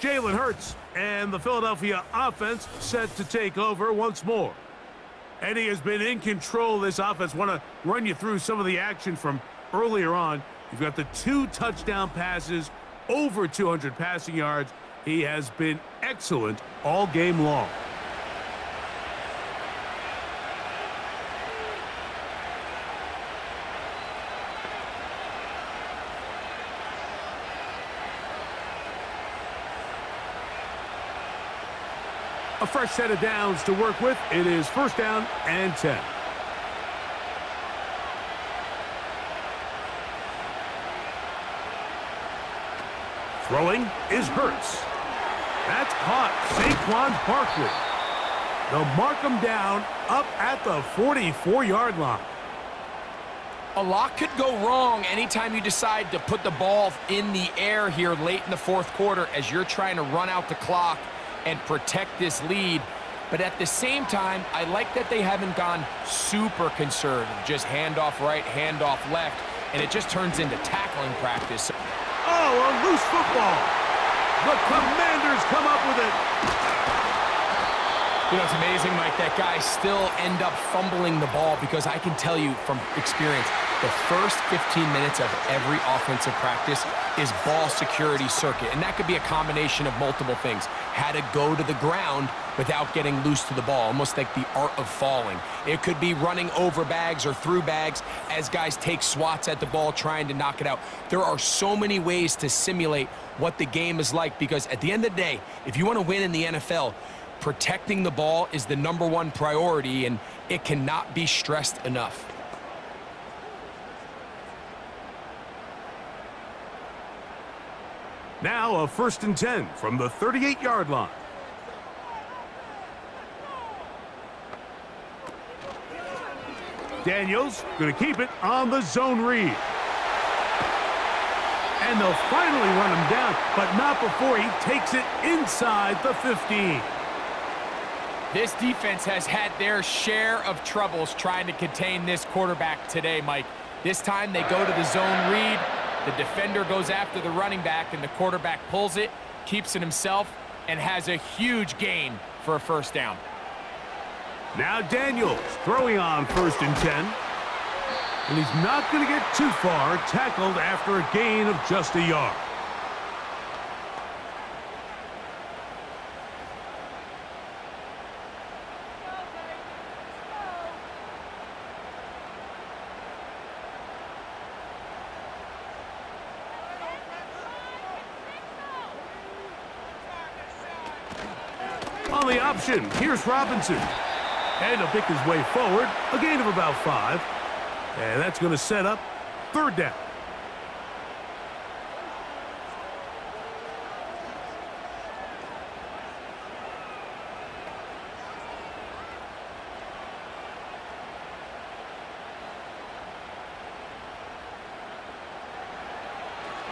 Speaker 2: Jalen Hurts and the Philadelphia offense set to take over once more. And he has been in control of this offense. Want to run you through some of the action from earlier on. You've got the 2 touchdown passes, over 200 passing yards. He has been excellent all game long. A fresh set of downs to work with. It is 1st down and 10. Throwing is Hurts. That's caught. Saquon Barkley. They'll mark him down up at the 44-yard line.
Speaker 3: A lot could go wrong anytime you decide to put the ball in the air here late in the 4th quarter as you're trying to run out the clock and protect this lead. But at the same time, I like that they haven't gone super conservative. Just handoff right, handoff left, and it just turns into tackling practice.
Speaker 2: Oh, a loose football. The Commanders come up with it.
Speaker 3: You know, it's amazing, Mike, that guys still end up fumbling the ball because I can tell you from experience, the first 15 minutes of every offensive practice is ball security circuit, and that could be a combination of multiple things. How to go to the ground without getting loose to the ball, almost like the art of falling. It could be running over bags or through bags as guys take swats at the ball trying to knock it out. There are so many ways to simulate what the game is like because at the end of the day, if you want to win in the NFL, protecting the ball is the #1 priority, and it cannot be stressed enough.
Speaker 2: Now a 1st and 10 from the 38-yard line. Daniels going to keep it on the zone read. And they'll finally run him down, but not before he takes it inside the 15.
Speaker 3: This defense has had their share of troubles trying to contain this quarterback today, Mike. This time they go to the zone read. The defender goes after the running back, and the quarterback pulls it, keeps it himself, and has a huge gain for a 1st down.
Speaker 2: Now Daniels throwing on 1st and 10. And he's not going to get too far, tackled after a gain of just a yard. On the option, here's Robinson. And he'll pick his way forward, a gain of about 5. And that's going to set up 3rd down.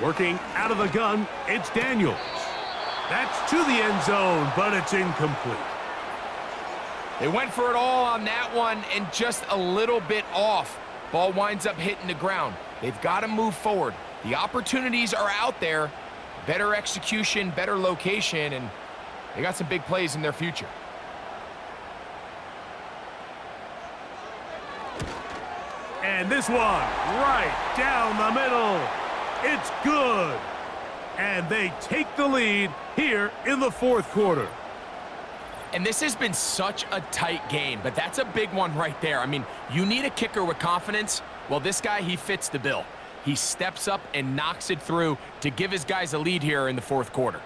Speaker 2: Working out of the gun, it's Daniels. That's to the end zone, but it's incomplete.
Speaker 3: They went for it all on that one and just a little bit off. Ball winds up hitting the ground. They've got to move forward. The opportunities are out there. Better execution, better location, and they got some big plays in their future.
Speaker 2: And this one, right down the middle. It's good. And they take the lead here in the fourth quarter.
Speaker 3: And this has been such a tight game, but that's a big one right there. I mean, you need a kicker with confidence. Well, this guy, he fits the bill. He steps up and knocks it through to give his guys a lead here in the fourth quarter.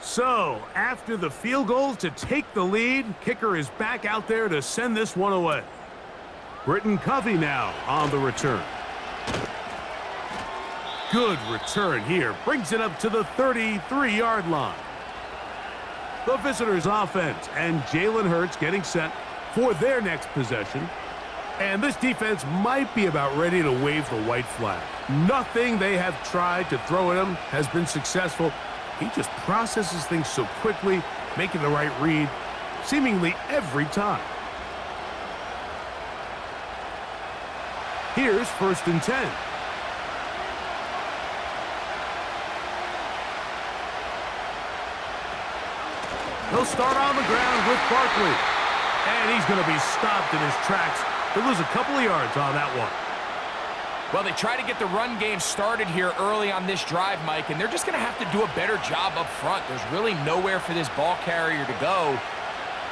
Speaker 2: So, after the field goals to take the lead, kicker is back out there to send this one away. Britton Covey now on the return. Good return here. Brings it up to the 33-yard line. The visitors' offense and Jalen Hurts getting set for their next possession. And this defense might be about ready to wave the white flag. Nothing they have tried to throw at him has been successful. He just processes things so quickly, making the right read seemingly every time. Here's 1st and 10. He'll start on the ground with Barkley. And he's going to be stopped in his tracks. He'll lose a couple of yards on that one.
Speaker 3: Well, they try to get the run game started here early on this drive, Mike, and they're just going to have to do a better job up front. There's really nowhere for this ball carrier to go.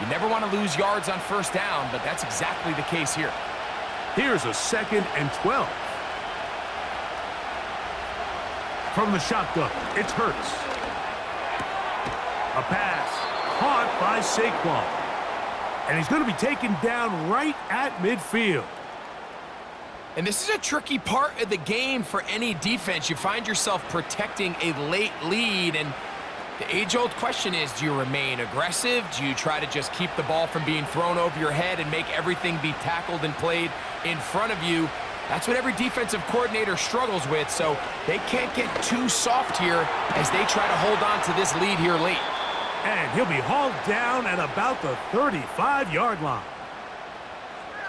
Speaker 3: You never want to lose yards on 1st down, but that's exactly the case here.
Speaker 2: Here's a 2nd and 12. From the shotgun, it's Hurts. A pass caught by Saquon. And he's going to be taken down right at midfield.
Speaker 3: And this is a tricky part of the game for any defense. You find yourself protecting a late lead, and the age-old question is, do you remain aggressive? Do you try to just keep the ball from being thrown over your head and make everything be tackled and played in front of you? That's what every defensive coordinator struggles with, so they can't get too soft here as they try to hold on to this lead here late.
Speaker 2: And he'll be hauled down at about the 35-yard line.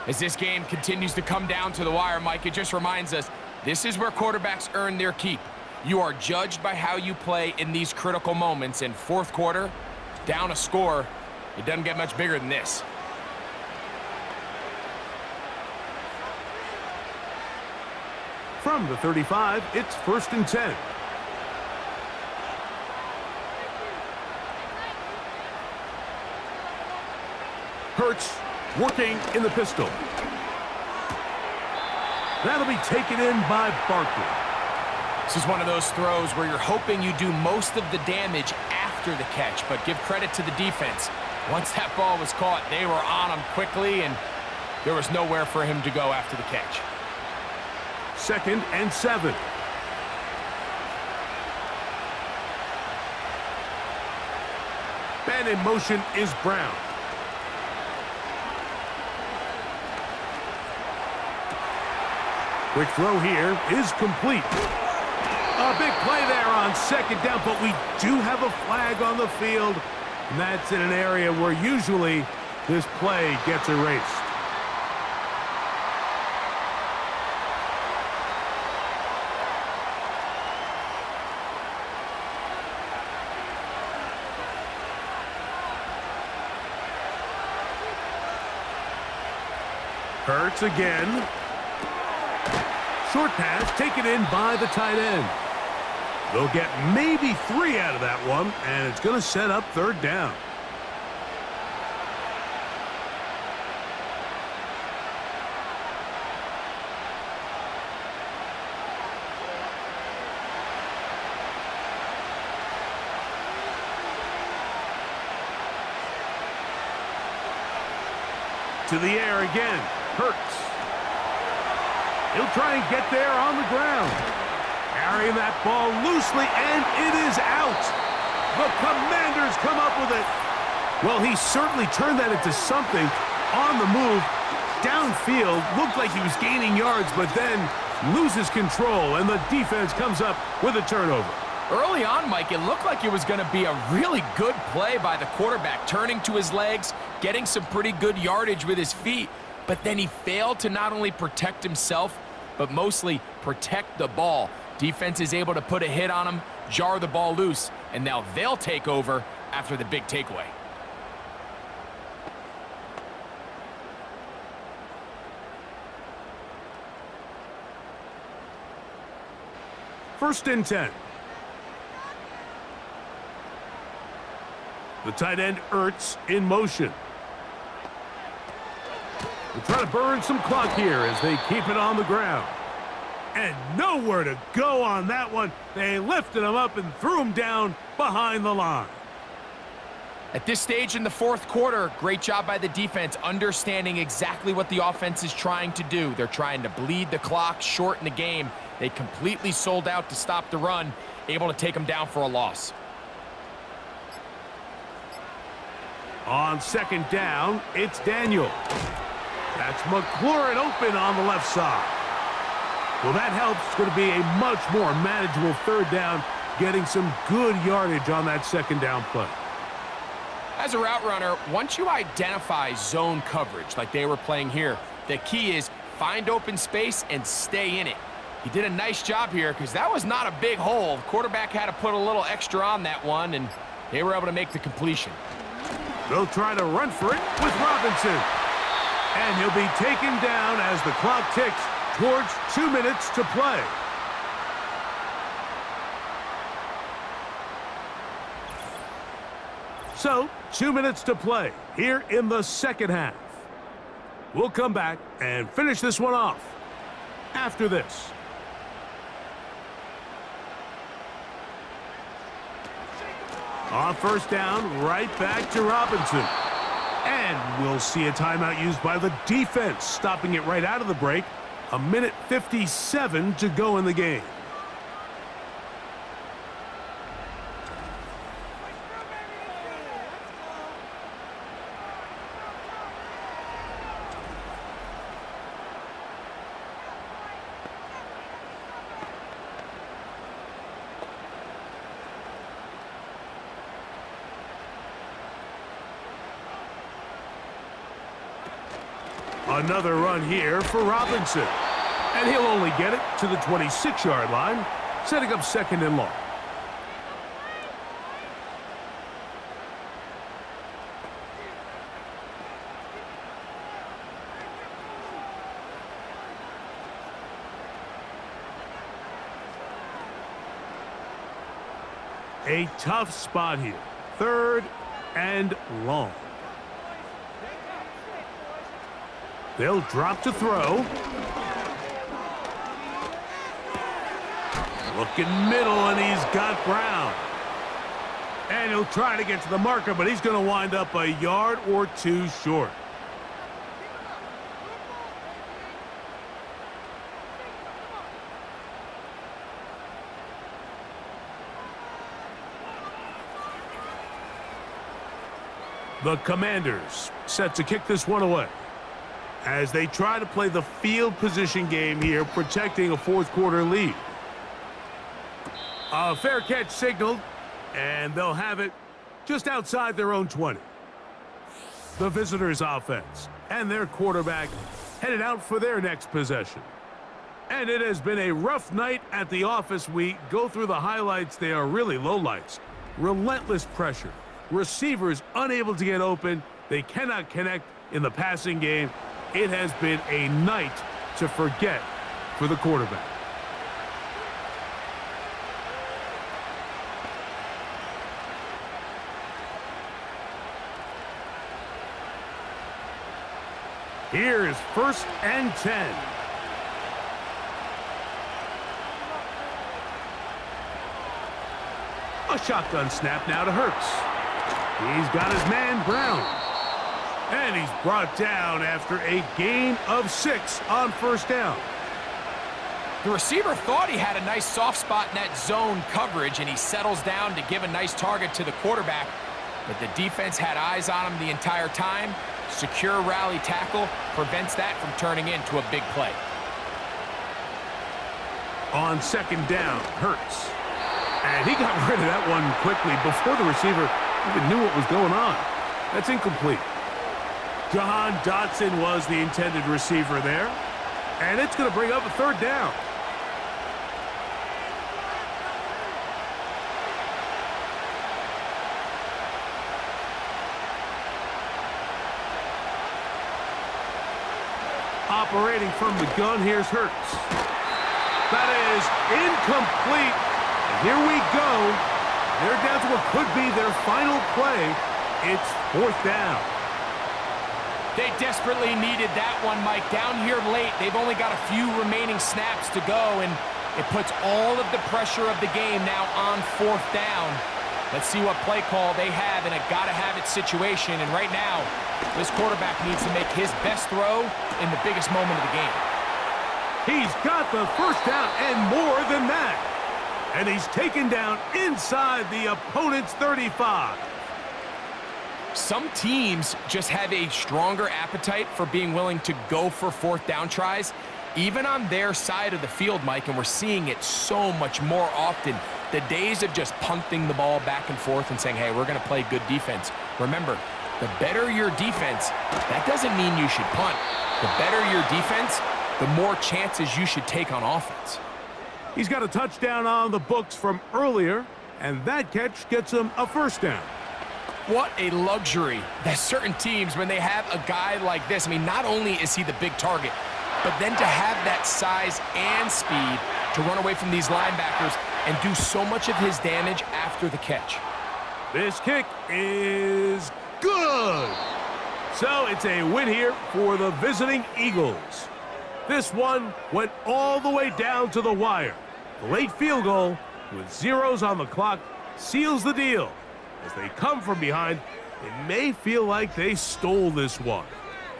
Speaker 3: As this game continues to come down to the wire, Mike, it just reminds us, this is where quarterbacks earn their keep. You are judged by how you play in these critical moments. In fourth quarter, down a score, it doesn't get much bigger than this.
Speaker 2: From the 35, it's 1st and 10. Hurts working in the pistol. That'll be taken in by Barkley.
Speaker 3: This is one of those throws where you're hoping you do most of the damage after the catch, but give credit to the defense. Once that ball was caught, they were on him quickly, and there was nowhere for him to go after the catch.
Speaker 2: 2nd and 7. Man in motion is Brown. Quick throw here is complete. A big play there on 2nd down, but we do have a flag on the field, and that's in an area where usually this play gets erased. Hurts again. Short pass taken in by the tight end. They'll get maybe 3 out of that one, and it's going to set up 3rd down. To the air again. Hurts. He'll try and get there on the ground. Carrying that ball loosely, and it is out. The Commanders come up with it. Well, he certainly turned that into something on the move. Downfield, looked like he was gaining yards, but then loses control, and the defense comes up with a turnover.
Speaker 3: Early on, Mike, it looked like it was going to be a really good play by the quarterback, turning to his legs, getting some pretty good yardage with his feet, but then he failed to not only protect himself, but mostly protect the ball. Defense is able to put a hit on him, jar the ball loose, and now they'll take over after the big takeaway.
Speaker 2: First and 10. The tight end, Ertz, in motion. They're trying to burn some clock here as they keep it on the ground. And nowhere to go on that one. They lifted him up and threw him down behind the line.
Speaker 3: At this stage in the fourth quarter, great job by the defense, understanding exactly what the offense is trying to do. They're trying to bleed the clock, shorten the game. They completely sold out to stop the run, able to take them down for a loss.
Speaker 2: On second down, it's Daniel. That's McLaurin open on the left side. Well, that helps. It's going to be a much more manageable third down, getting some good yardage on that second down play.
Speaker 3: As a route runner, once you identify zone coverage like they were playing here, the key is find open space and stay in it. He did a nice job here because that was not a big hole. The quarterback had to put a little extra on that one, and they were able to make the completion.
Speaker 2: They'll try to run for it with Robinson. And he'll be taken down as the clock ticks towards 2 minutes to play. So, 2 minutes to play here in the second half. We'll come back and finish this one off after this. On first down, right back to Robinson. And we'll see a timeout used by the defense, stopping it right out of the break. 1:57 to go in the game. Another run here for Robinson. And he'll only get it to the 26-yard line, setting up second and long. A tough spot here. Third and long. They'll drop to throw. Looking middle, and he's got Brown. And he'll try to get to the marker, but he's going to wind up a yard or two short. The Commanders set to kick this one away as they try to play the field position game here, protecting a fourth quarter lead. A fair catch signaled, and they'll have it just outside their own 20. The visitors' offense and their quarterback headed out for their next possession. And it has been a rough night at the office. We go through the highlights. They are really lowlights. Relentless pressure. Receivers unable to get open. They cannot connect in the passing game. It has been a night to forget for the quarterback. Here is first and 10. A shotgun snap now to Hurts. He's got his man Brown. And he's brought down after a gain of 6 on first down.
Speaker 3: The receiver thought he had a nice soft spot in that zone coverage, and he settles down to give a nice target to the quarterback. but the defense had eyes on him the entire time. Secure rally tackle prevents that from turning into a big play.
Speaker 2: On second down, Hurts. And he got rid of that one quickly before the receiver even knew what was going on. That's incomplete. Jahan Dotson was the intended receiver there. And it's going to bring up a third down. Operating from the gun, here's Hurts. That is incomplete. And here we go. They're down to what could be their final play. It's fourth down.
Speaker 3: They desperately needed that one, Mike. Down here late, they've only got a few remaining snaps to go, and it puts all of the pressure of the game now on fourth down. Let's see what play call they have in a gotta-have-it situation. And right now, this quarterback needs to make his best throw in the biggest moment of the game.
Speaker 2: He's got the first down and more than that. And he's taken down inside the opponent's 35.
Speaker 3: Some teams just have a stronger appetite for being willing to go for fourth down tries, even on their side of the field, Mike, and we're seeing it so much more often. The days of just punting the ball back and forth and saying, hey, we're going to play good defense. Remember, the better your defense, that doesn't mean you should punt. The better your defense, the more chances you should take on offense.
Speaker 2: He's got a touchdown on the books from earlier, and that catch gets him a first down.
Speaker 3: What a luxury that certain teams, when they have a guy like this, I mean, not only is he the big target, but then to have that size and speed to run away from these linebackers and do so much of his damage after the catch.
Speaker 2: This kick is good. So it's a win here for the visiting Eagles. This one went all the way down to the wire. The late field goal with zeros on the clock seals the deal. As they come from behind, it may feel like they stole this one.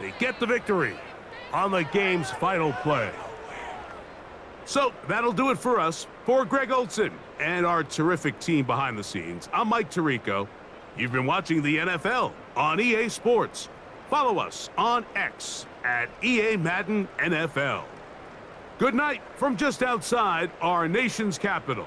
Speaker 2: They get the victory on the game's final play. So that'll do it for us. For Greg Olson and our terrific team behind the scenes, I'm Mike Tirico. You've been watching the NFL on EA Sports. Follow us on X at EA Madden NFL. Good night from just outside our nation's capital.